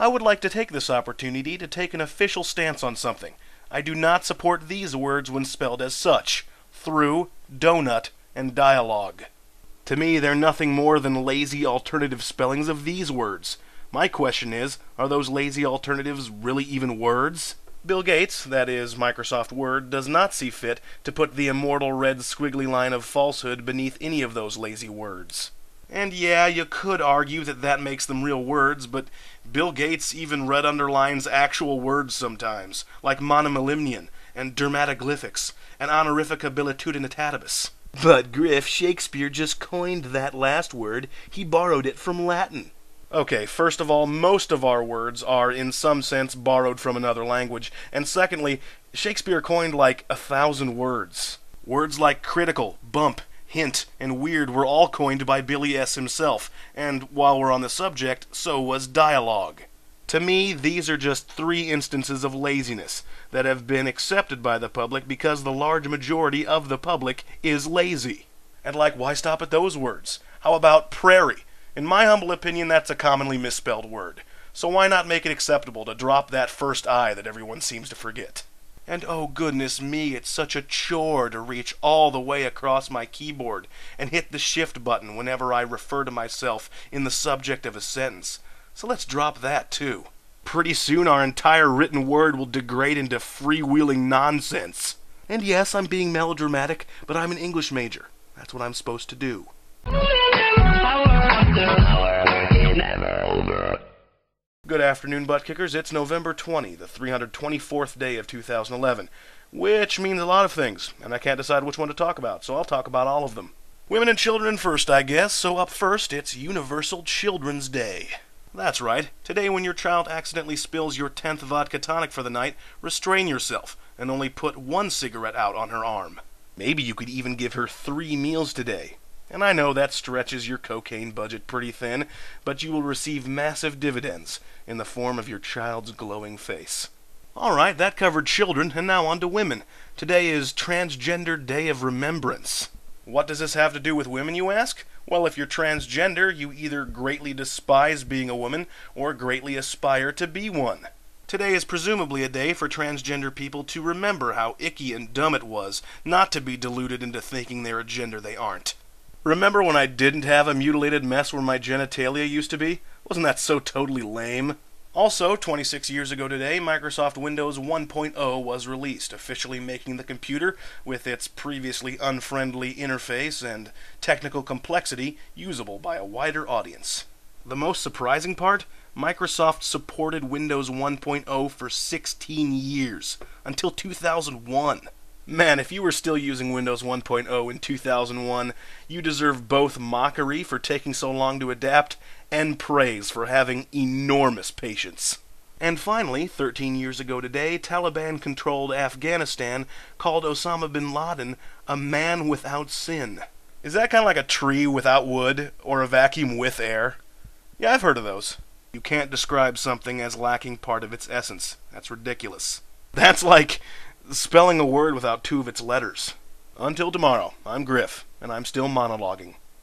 I would like to take this opportunity to take an official stance on something. I do not support these words when spelled as such: through, donut, and dialogue. To me, they're nothing more than lazy alternative spellings of these words. My question is, are those lazy alternatives really even words? Bill Gates, that is Microsoft Word, does not see fit to put the immortal red squiggly line of falsehood beneath any of those lazy words. And yeah, you could argue that that makes them real words, but Bill Gates even red underlines actual words sometimes, like monomalimnian, and dermatoglyphics, and honorifica bilitudinitatis. But Griff, Shakespeare just coined that last word. He borrowed it from Latin. Okay, first of all, most of our words are in some sense borrowed from another language, and secondly, Shakespeare coined like 1,000 words. Words like critical, bump, hint, and weird were all coined by Billy S. himself, and while we're on the subject, so was dialogue. To me, these are just 3 instances of laziness that have been accepted by the public because the large majority of the public is lazy. And like, why stop at those words? How about prairie? In my humble opinion, that's a commonly misspelled word. So why not make it acceptable to drop that first I that everyone seems to forget? And oh goodness me, it's such a chore to reach all the way across my keyboard and hit the shift button whenever I refer to myself in the subject of a sentence. So let's drop that too. Pretty soon our entire written word will degrade into freewheeling nonsense. And yes, I'm being melodramatic, but I'm an English major. That's what I'm supposed to do. Good afternoon, butt kickers. It's November 20, the 324th day of 2011, which means a lot of things, and I can't decide which one to talk about, so I'll talk about all of them. Women and children first, I guess, so up first, it's Universal Children's Day. That's right. Today, when your child accidentally spills your 10th vodka tonic for the night, restrain yourself and only put 1 cigarette out on her arm. Maybe you could even give her 3 meals today. And I know that stretches your cocaine budget pretty thin, but you will receive massive dividends in the form of your child's glowing face. Alright, that covered children, and now on to women. Today is Transgender Day of Remembrance. What does this have to do with women, you ask? Well, if you're transgender, you either greatly despise being a woman or greatly aspire to be one. Today is presumably a day for transgender people to remember how icky and dumb it was not to be deluded into thinking they're a gender they aren't. Remember when I didn't have a mutilated mess where my genitalia used to be? Wasn't that so totally lame? Also, 26 years ago today, Microsoft Windows 1.0 was released, officially making the computer, with its previously unfriendly interface and technical complexity, usable by a wider audience. The most surprising part? Microsoft supported Windows 1.0 for 16 years, until 2001. Man, if you were still using Windows 1.0 in 2001, you deserve both mockery for taking so long to adapt and praise for having enormous patience. And finally, 13 years ago today, Taliban-controlled Afghanistan called Osama bin Laden a man without sin. Is that kind of like a tree without wood, or a vacuum with air? Yeah, I've heard of those. You can't describe something as lacking part of its essence. That's ridiculous. That's like spelling a word without 2 of its letters. Until tomorrow, I'm Griff, and I'm still monologuing.